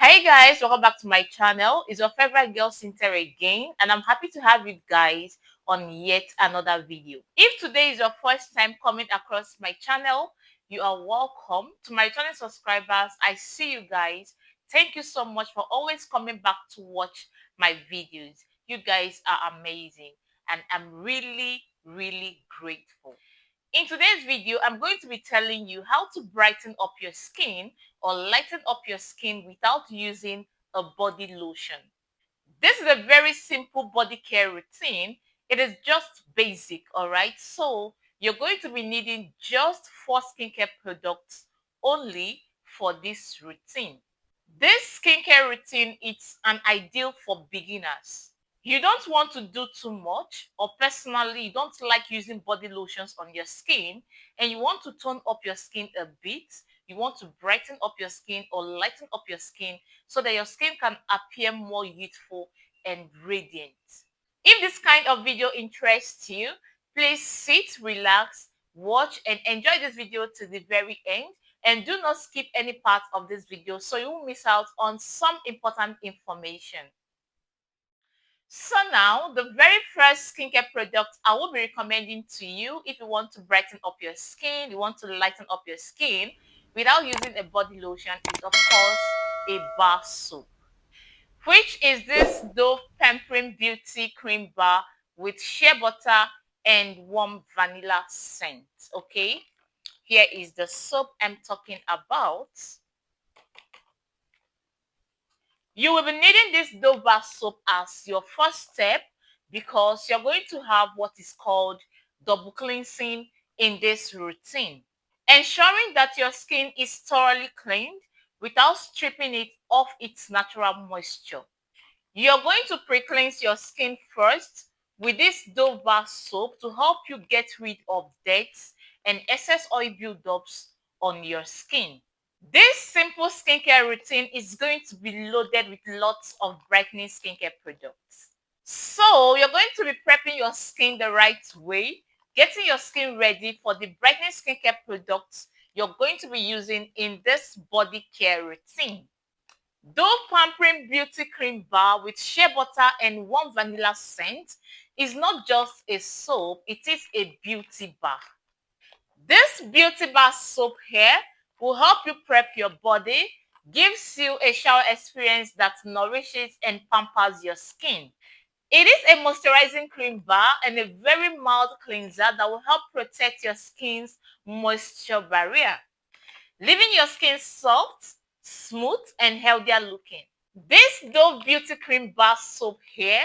Hey guys, welcome back to my channel. It's your favorite girl Cynthia again, and I'm happy to have you guys on yet another video. If today is your first time coming across my channel, you are welcome. To my returning subscribers, I see you guys. Thank you so much for always coming back to watch my videos. You guys are amazing, and I'm really grateful. In today's video, I'm going to be telling you how to brighten up your skin or lighten up your skin without using a body lotion. This is a very simple body care routine. It is just basic, all right? So you're going to be needing just 4 skincare products only for this routine. This skincare routine is an ideal for beginners. You don't want to do too much, or personally you don't like using body lotions on your skin, and you want to tone up your skin a bit. You want to brighten up your skin or lighten up your skin so that your skin can appear more youthful and radiant. If this kind of video interests you, please sit, relax, watch and enjoy this video to the very end, and do not skip any part of this video so you won't miss out on some important information. So now, the very first skincare product I will be recommending to you if you want to brighten up your skin, you want to lighten up your skin without using a body lotion, is of course a bar soap, which is this Dove Pampering Beauty Cream Bar with shea butter and warm vanilla scent. Okay, here is the soap I'm talking about. You will be needing this Dove bar soap as your first step because you're going to have what is called double cleansing in this routine, ensuring that your skin is thoroughly cleaned without stripping it of its natural moisture. You're going to pre-cleanse your skin first with this Dove bar soap to help you get rid of dirt and excess oil buildups on your skin. This simple skincare routine is going to be loaded with lots of brightening skincare products. So you're going to be prepping your skin the right way, getting your skin ready for the brightening skincare products you're going to be using in this body care routine. Dove Pampering Beauty Cream Bar with shea butter and warm vanilla scent is not just a soap, it is a beauty bar. This beauty bar soap here will help you prep your body, gives you a shower experience that nourishes and pampers your skin. It is a moisturizing cream bar and a very mild cleanser that will help protect your skin's moisture barrier, leaving your skin soft, smooth, and healthier looking. This Dove Beauty Cream Bar Soap here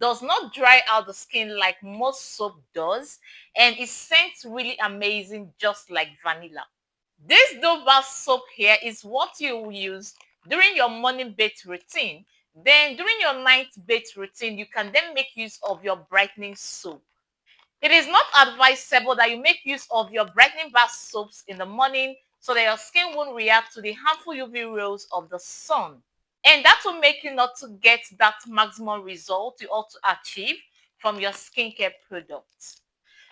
does not dry out the skin like most soap does, and it scents really amazing just like vanilla. This Dove Bar Soap here is what you will use during your morning bath routine. Then during your night bath routine, you can then make use of your brightening soap. It is not advisable that you make use of your brightening bar soaps in the morning so that your skin won't react to the harmful UV rays of the sun. And that will make you not to get that maximum result you ought to achieve from your skincare products.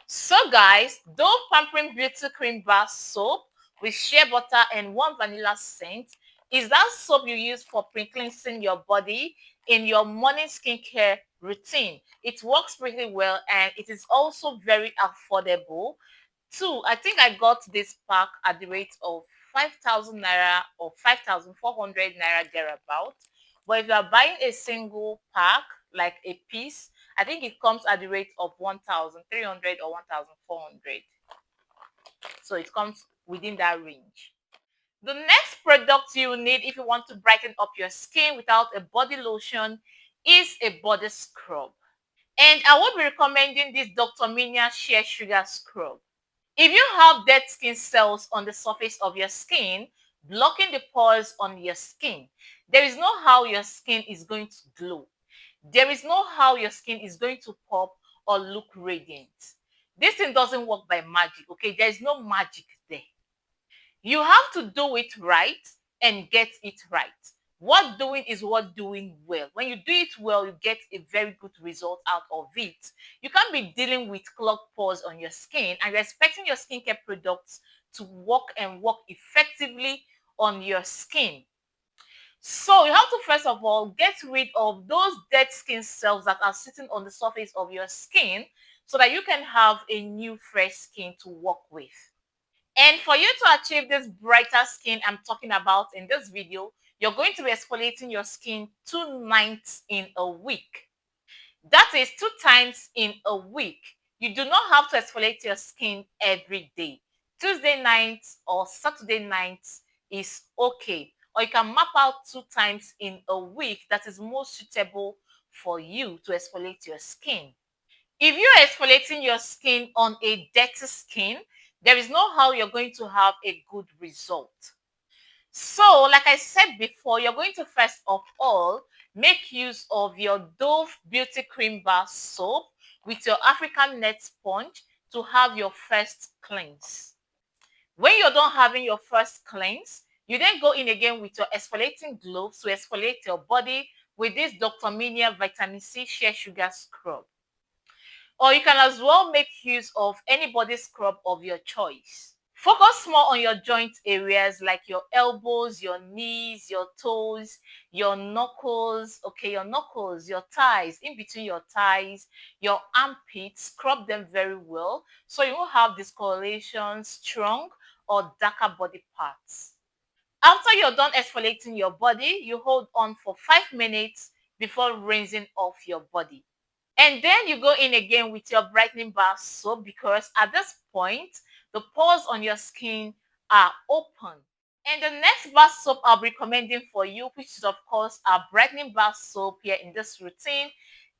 So guys, Dove Pampering Beauty Cream Bar Soap with shea butter and warm vanilla scent is that soap you use for pre-cleansing your body in your morning skincare routine. It works pretty well and it is also very affordable too. I think I got this pack at the rate of 5,000 naira or 5,400 naira thereabout. But if you are buying a single pack, like a piece, I think it comes at the rate of 1,300 or 1,400. So it comes within that range. The next product you need if you want to brighten up your skin without a body lotion is a body scrub. And I will be recommending this Dr. Minia Shea Sugar Scrub. If you have dead skin cells on the surface of your skin, blocking the pores on your skin, there is no how your skin is going to glow. There is no how your skin is going to pop or look radiant. This thing doesn't work by magic, okay? There is no magic there. You have to do it right and get it right. What doing is what doing well. When you do it well, you get a very good result out of it. You can't be dealing with clogged pores on your skin and you're expecting your skincare products to work and work effectively on your skin. So you have to first of all get rid of those dead skin cells that are sitting on the surface of your skin so that you can have a new fresh skin to work with. And for you to achieve this brighter skin I'm talking about in this video, you're going to be exfoliating your skin 2 nights in a week. That is 2 times in a week. You do not have to exfoliate your skin every day. Tuesday nights or Saturday nights is okay. Or you can map out 2 times in a week that is most suitable for you to exfoliate your skin. If you're exfoliating your skin on a dirty skin, there is no how you're going to have a good result. So, like I said before, you're going to first of all make use of your Dove Beauty Cream Bar Soap with your African Net Sponge to have your first cleanse. When you're done having your first cleanse, you then go in again with your exfoliating gloves to exfoliate your body with this Dr. Minia Vitamin C Shea Sugar Scrub. Or you can as well make use of any body scrub of your choice. Focus more on your joint areas like your elbows, your knees, your toes, your knuckles, okay, your knuckles, your thighs, in between your thighs, your armpits, scrub them very well so you won't have discoloration, strong or darker body parts. After you're done exfoliating your body, you hold on for 5 minutes before rinsing off your body. And then you go in again with your brightening bar soap because at this point, the pores on your skin are open. And the next bar soap I'll be recommending for you, which is of course our brightening bar soap here in this routine,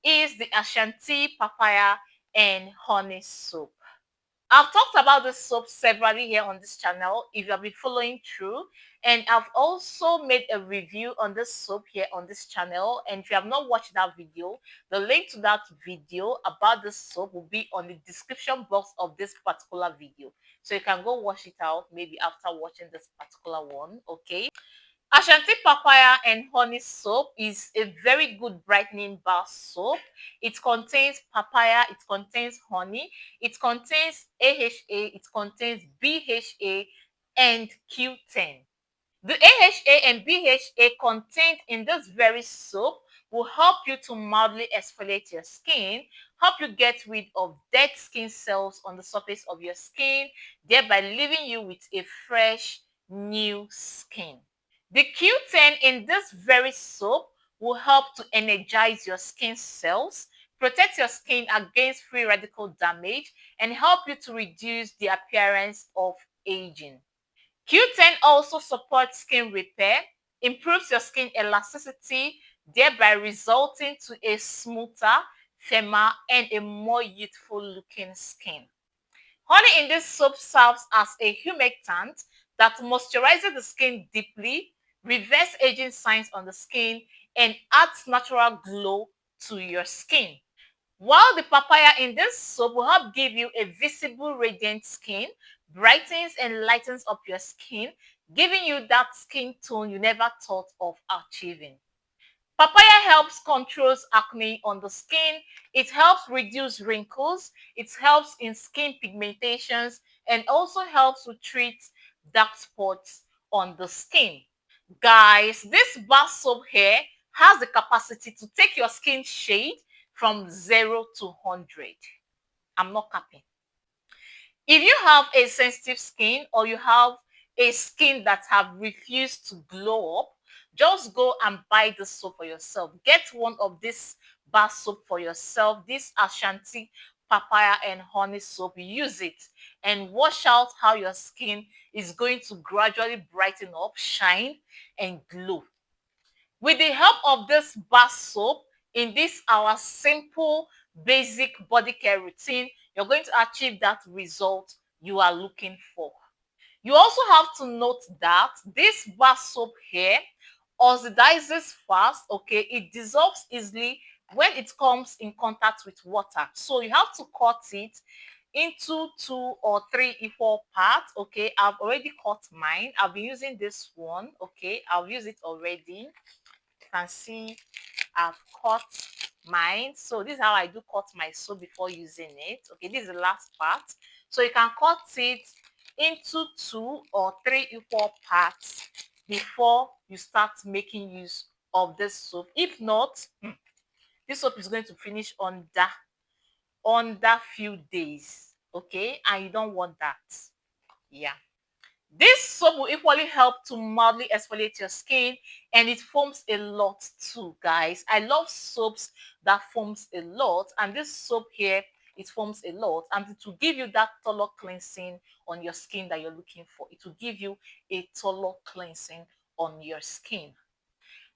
is the Ashanti Papaya and Honey Soap. I've talked about this soap severally here on this channel if you have been following through, and I've also made a review on this soap here on this channel. And if you have not watched that video, the link to that video about this soap will be on the description box of this particular video, so you can go watch it out maybe after watching this particular one. Okay, Ashanti Papaya and Honey Soap is a very good brightening bar soap. It contains papaya, it contains honey, it contains AHA, it contains BHA and Q10. The AHA and BHA contained in this very soap will help you to mildly exfoliate your skin, help you get rid of dead skin cells on the surface of your skin, thereby leaving you with a fresh, new skin. The Q10 in this very soap will help to energize your skin cells, protect your skin against free radical damage, and help you to reduce the appearance of aging. Q10 also supports skin repair, improves your skin elasticity, thereby resulting to a smoother, firmer, and a more youthful looking skin. Honey in this soap serves as a humectant that moisturizes the skin deeply, reverses aging signs on the skin, and adds natural glow to your skin. While the papaya in this soap will help give you a visible radiant skin, brightens and lightens up your skin, giving you that skin tone you never thought of achieving. Papaya helps controls acne on the skin, it helps reduce wrinkles, it helps in skin pigmentations, and also helps to treat dark spots on the skin. Guys, this bar soap here has the capacity to take your skin shade from 0 to 100. I'm not capping. If you have a sensitive skin or you have a skin that have refused to glow up, just go and buy the soap for yourself. Get one of this bar soap for yourself, this Ashanti Papaya and Honey soap. Use it and watch out how your skin is going to gradually brighten up, shine, and glow. With the help of this bar soap in this our simple basic body care routine, you're going to achieve that result you are looking for. You also have to note that this bar soap here oxidizes fast, okay? It dissolves easily when it comes in contact with water. So you have to cut it into 2 or 3 equal parts, okay? I've already cut mine. I've been using this one, okay? I've used it already. You can see I've cut mine. So this is how I do cut my soap before using it. Okay, this is the last part. So you can cut it into 2 or 3 equal parts before you start making use of this soap. If not, this soap is going to finish under few days, okay, and you don't want that. Yeah, this soap will equally help to mildly exfoliate your skin, and it foams a lot too, guys. I love soaps that foams a lot, and this soap here, it foams a lot, and it will give you that thorough cleansing on your skin that you're looking for. It will give you a thorough cleansing on your skin.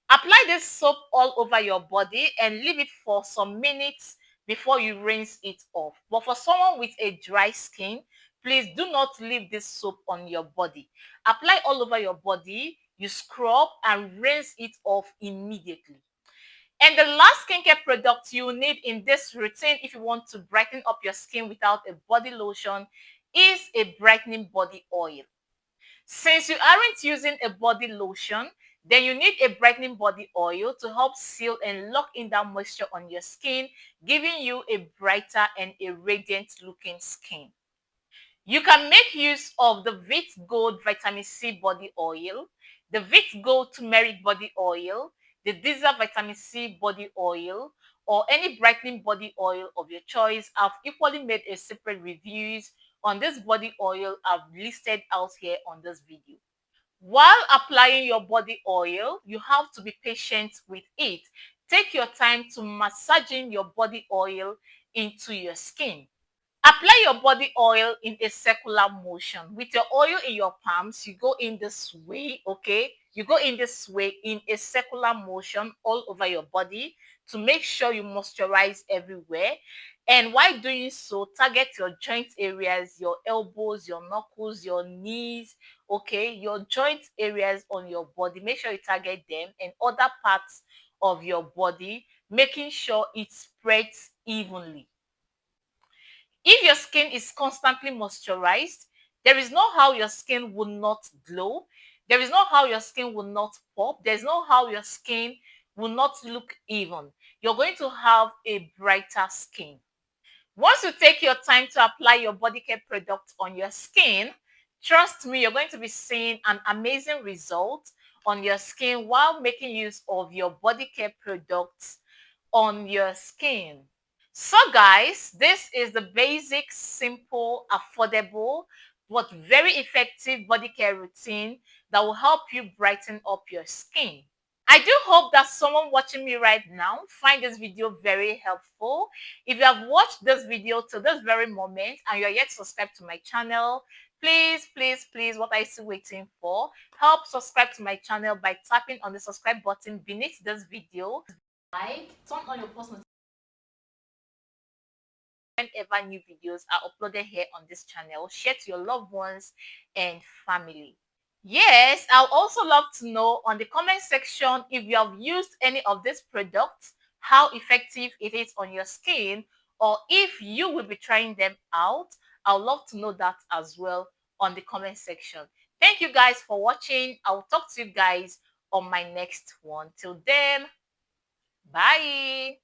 Apply this soap all over your body and leave it for some minutes before you rinse it off. But for someone with a dry skin, please do not leave this soap on your body. Apply all over your body, you scrub and rinse it off immediately. And the last skincare product you need in this routine if you want to brighten up your skin without a body lotion is a brightening body oil. Since you aren't using a body lotion, then you need a brightening body oil to help seal and lock in that moisture on your skin, giving you a brighter and a radiant looking skin. You can make use of the Vit Gold Vitamin C body oil, the Vit Gold Turmeric body oil, the Diesel Vitamin C body oil, or any brightening body oil of your choice. I've equally made a separate reviews on this body oil I've listed out here on this video. While applying your body oil, you have to be patient with it. Take your time to massaging your body oil into your skin. Apply your body oil in a circular motion. With your oil in your palms, you go in this way, okay? You go in this way in a circular motion all over your body to make sure you moisturize everywhere. And while doing so, target your joint areas, your elbows, your knuckles, your knees, okay? Your joint areas on your body. Make sure you target them and other parts of your body, making sure it spreads evenly. If your skin is constantly moisturized, there is no how your skin will not glow. There is no how your skin will not pop. There's no how your skin will not look even. You're going to have a brighter skin. Once you take your time to apply your body care product on your skin, trust me, you're going to be seeing an amazing result on your skin while making use of your body care products on your skin. So guys, this is the basic, simple, affordable, but very effective body care routine that will help you brighten up your skin. I do hope that someone watching me right now find this video very helpful. If you have watched this video to this very moment and you are yet subscribed to my channel, please, please, please, what are you still waiting for? Help subscribe to my channel by tapping on the subscribe button beneath this video. Like, turn on your post notifications whenever new videos are uploaded here on this channel. Share to your loved ones and family. Yes, I'll also love to know on the comment section if you have used any of these products, how effective it is on your skin, or if you will be trying them out. I'd love to know that as well on the comment section. Thank you guys for watching. I'll talk to you guys on my next one. Till then, bye.